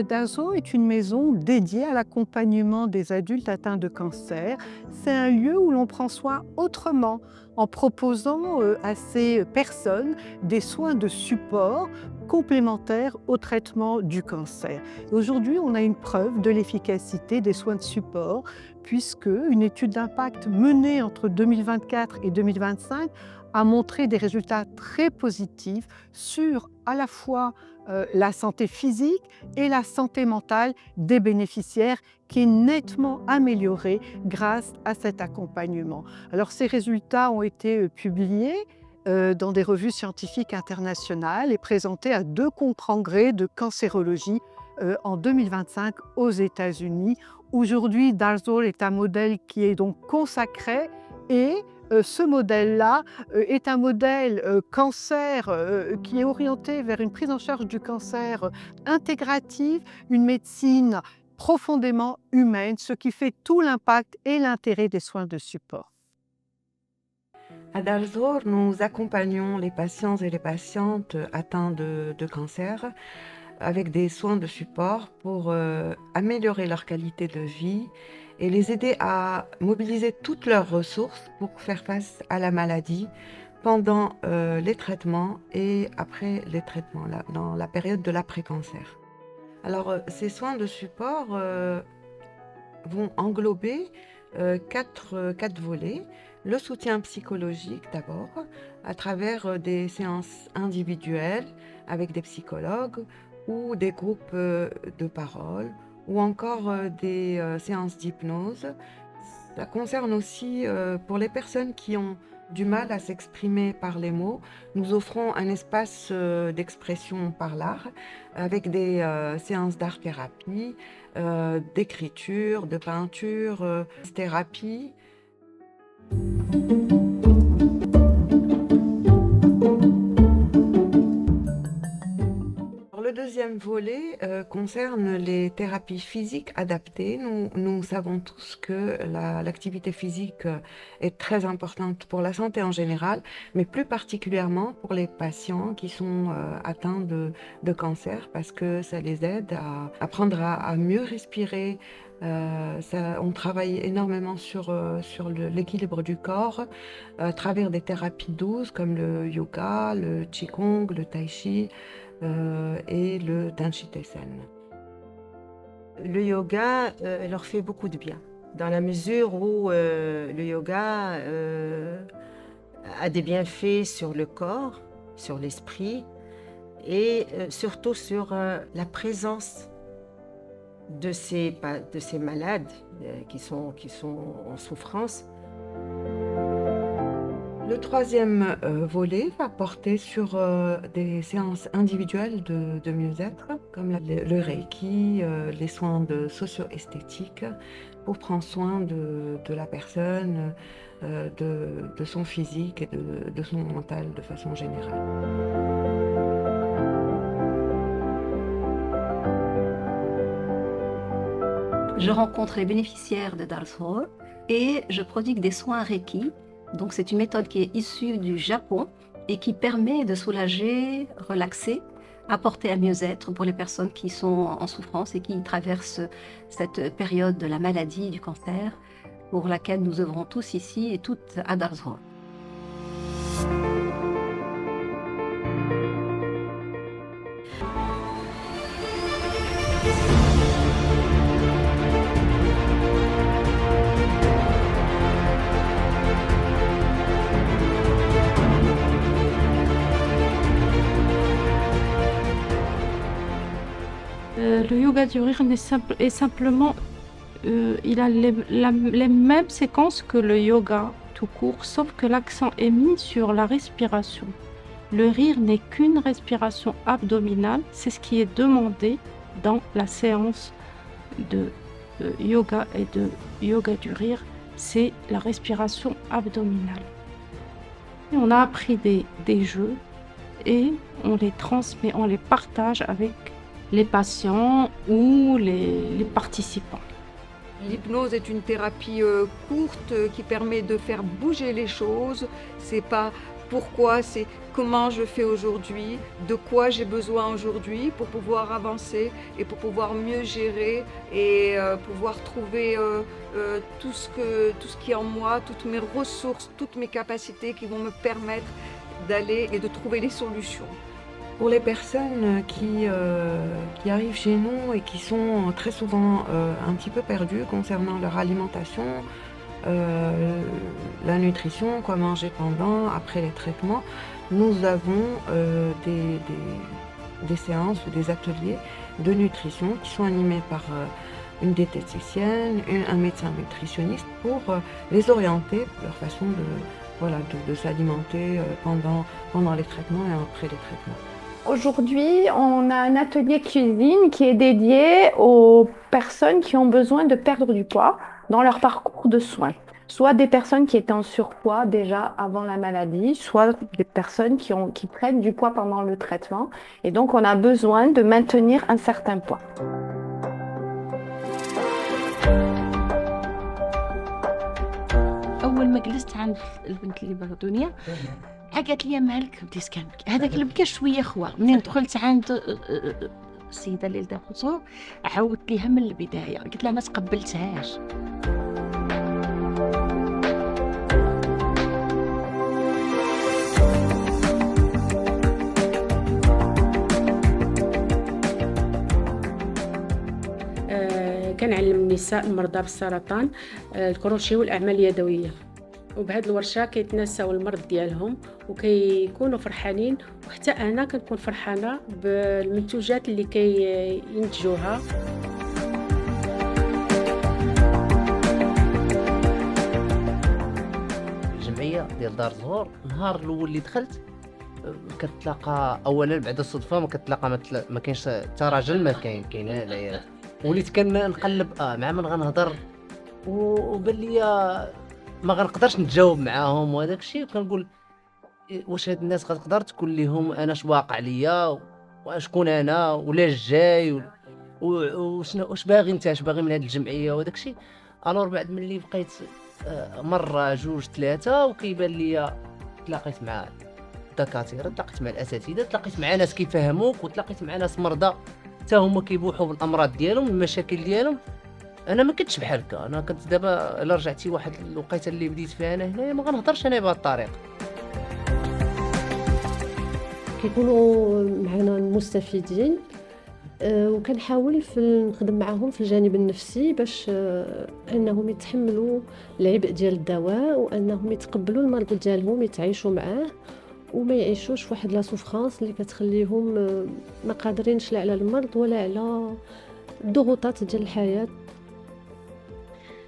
Dalzo est une maison dédiée à l'accompagnement des adultes atteints de cancer. C'est un lieu où l'on prend soin autrement, en proposant à ces personnes des soins de support complémentaires au traitement du cancer. Aujourd'hui, on a une preuve de l'efficacité des soins de support, puisque une étude d'impact menée entre 2024 et 2025 a montré des résultats très positifs sur à la fois la santé physique et la santé mentale des bénéficiaires, qui est nettement améliorée grâce à cet accompagnement. Alors, ces résultats ont été publiés dans des revues scientifiques internationales et présentés à 2 congrès de cancérologie en 2025 aux États-Unis. Aujourd'hui, Dalzo est un modèle qui est donc consacré et ce modèle-là est un modèle cancer qui est orienté vers une prise en charge du cancer intégrative, une médecine profondément humaine, ce qui fait tout l'impact et l'intérêt des soins de support. À Dalzor, nous accompagnons les patients et les patientes atteints de cancer avec des soins de support pour améliorer leur qualité de vie et les aider à mobiliser toutes leurs ressources pour faire face à la maladie pendant les traitements et après les traitements, dans la période de l'après-cancer. Alors, ces soins de support vont englober quatre volets. Le soutien psychologique d'abord, à travers des séances individuelles avec des psychologues ou des groupes de parole ou encore des séances d'hypnose. Ça concerne aussi pour les personnes qui ont du mal à s'exprimer par les mots. Nous offrons un espace d'expression par l'art avec des séances d'art-thérapie, d'écriture, de peinture, thérapie. Le deuxième volet concerne les thérapies physiques adaptées. Nous savons tous que l'activité physique est très importante pour la santé en général, mais plus particulièrement pour les patients qui sont atteints de cancer, parce que ça les aide à apprendre à mieux respirer. On travaille énormément sur l'équilibre du corps à travers des thérapies douces comme le yoga, le qigong, le tai chi et le Danshitesen. Le yoga leur fait beaucoup de bien, dans la mesure où le yoga a des bienfaits sur le corps, sur l'esprit et surtout sur la présence de ces malades qui sont en souffrance. Le troisième volet va porter sur des séances individuelles de mieux-être, comme le Reiki, les soins de socio-esthétique, pour prendre soin de la personne, de son physique et de son mental de façon générale. Je rencontre les bénéficiaires de Dalzor et je prodigue des soins Reiki. Donc c'est une méthode qui est issue du Japon et qui permet de soulager, relaxer, apporter un mieux-être pour les personnes qui sont en souffrance et qui traversent cette période de la maladie, du cancer, pour laquelle nous œuvrons tous ici et toutes à Dalzor. Le yoga du rire est simplement, il a les mêmes séquences que le yoga tout court, sauf que l'accent est mis sur la respiration. Le rire n'est qu'une respiration abdominale, c'est ce qui est demandé dans la séance de yoga et de yoga du rire, c'est la respiration abdominale. Et on a appris des jeux et on les transmet, on les partage avec les patients ou les participants. L'hypnose est une thérapie courte qui permet de faire bouger les choses. C'est pas pourquoi, c'est comment je fais aujourd'hui, de quoi j'ai besoin aujourd'hui pour pouvoir avancer et pour pouvoir mieux gérer et pouvoir trouver tout ce qui est en moi, toutes mes ressources, toutes mes capacités qui vont me permettre d'aller et de trouver les solutions. Pour les personnes qui arrivent chez nous et qui sont très souvent un petit peu perdues concernant leur alimentation, la nutrition, quoi manger pendant, après les traitements, nous avons des séances, des ateliers de nutrition qui sont animés par une diététicienne, un médecin nutritionniste pour les orienter, leur façon de s'alimenter pendant les traitements et après les traitements. Aujourd'hui, on a un atelier cuisine qui est dédié aux personnes qui ont besoin de perdre du poids dans leur parcours de soins. Soit des personnes qui étaient en surpoids déjà avant la maladie, soit des personnes qui prennent du poids pendant le traitement. Et donc, on a besoin de maintenir un certain poids. أول ما جلست عند البنت اللي بردونيا قالت لي مالك بديت كامك هذاك اللي بكى شويه خوا منين دخلت عند السيده اللي لدى خصو عاودت ليها من البدايه قلت لها ما تقبلتهاش. كنعلم النساء المرضى بالسرطان الكروشيه والاعمال اليدويه، وبهذه الورشه كيتناساو المرض ديالهم وكيكونوا فرحانين، وحتى انا كنكون فرحانه بالمنتوجات اللي كينتجوها. الجمعيه ديال دار الزهور النهار الاول اللي دخلت كتلاقى اولا بعد الصدفه ما كاينش حتى راجل، ما كاين العيالات، وليت كنقلب مع من غنهضر وبان ليا ما غنقدرش نتجاوب معاهم وهذاك الشيء، وكنقول واش هاد الناس غتقدر تقول لهم انا اش واقع ليا وشكون انا ولا جاي وشنو واش باغي انت، اش باغي من هاد الجمعيه وهذاك الشيء. الور بعد ملي بقيت مره جوج ثلاثه وكيبان ليا تلاقيت مع الدكاتره، تلاقيت مع الاساتذه، تلاقيت مع ناس كيفهموك، وتلاقيت مع ناس مرضى حتى هما كيبوحوا بالامراض ديالهم والمشاكل ديالهم. انا ما كنتش بحال هكا، انا كنت دابا الا رجعتي واحد الوقيته اللي بديت فيها انا هنايا ما غنهضرش انا بهذه الطريقه. كيكونوا معنا المستفيدين وكنحاول نخدم معهم في الجانب النفسي باش انهم يتحملوا العبء ديال الدواء، وانهم يتقبلوا المرض ديالهم، يتعايشوا معاه وما يعيشوش واحد لا سوفرانس اللي كتخليهم ما قادرينش لا على المرض ولا على الضغوطات ديال الحياه.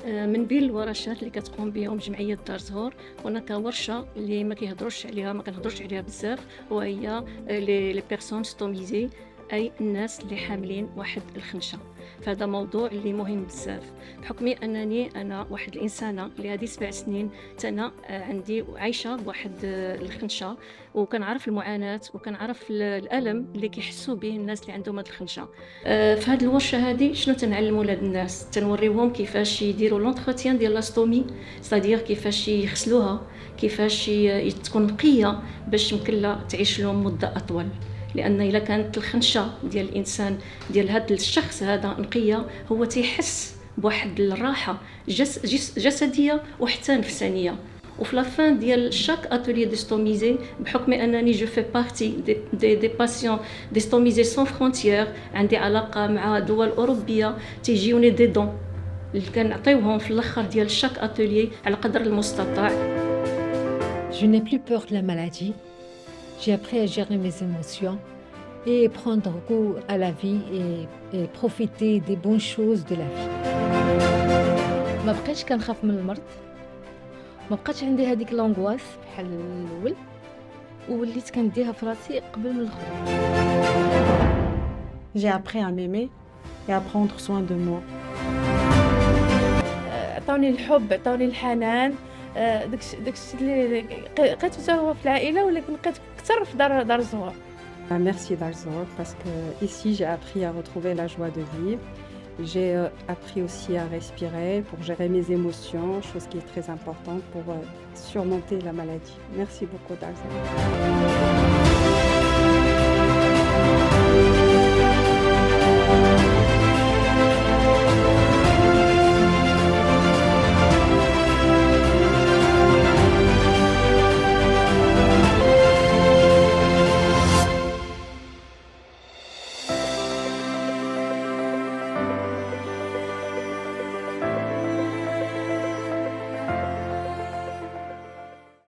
من بين الورشات اللي كتقوم بهم جمعيه دار زهور، هناك ورشه اللي ما كنهضروش عليها بزاف، وهي لي بيرسون ستوميزي، اي الناس اللي حاملين واحد الخنشه. فهذا موضوع اللي مهم بزاف، بحكم انني انا واحد الانسانه اللي هذه 7 سنين انا عندي عايشه بواحد الخنشه، وكنعرف المعاناه وكنعرف الالم اللي كيحسوا به الناس اللي عندهم هذه الخنشه. في هذه الورشه هذه شنو تنعلموا لهاد الناس؟ تنوريوهم كيفاش يديروا لونتروتيان ديال لاستومي، سادير كيفاش يغسلوها، كيفاش تكون نقيه باش يمكن لها تعيش لهم مده اطول. لان الا كانت الخنشه ديال الانسان ديال هذا الشخص هذا نقيه، هو تيحس بواحد الراحه جسديه وحتى نفسانيه. وفي لافان ديال شاك اتولي دي ستوميزي، بحكم انني جو في بارتي دي باسيون دي ستوميزي سون فرونتيير، عندي علاقه مع دول اوروبيه، تيجيوني دي دون اللي كنعطيوهم في الاخر ديال شاك اتولي على قدر المستطاع. Je n'ai plus peur de la maladie. J'ai appris à gérer mes émotions et prendre goût à la vie et profiter des bonnes choses de la vie. ما بقيتش كنخاف من المرض، ما بقاتش عندي هذيك لونغواس بحال الاول، ووليت كنديها في راسي قبل من الخروج. J'ai appris à m'aimer et à prendre soin de moi. عطاوني الحب، عطاوني الحنان، داكشي اللي لقيته هو في العائله، ولكن لقيت اكثر في دار الزهور. Merci Dar Zohor parce que ici j'ai appris à retrouver la joie de vivre J'ai appris aussi à respirer pour gérer mes émotions, chose qui est très importante pour surmonter la maladie. Merci beaucoup, Dalzor.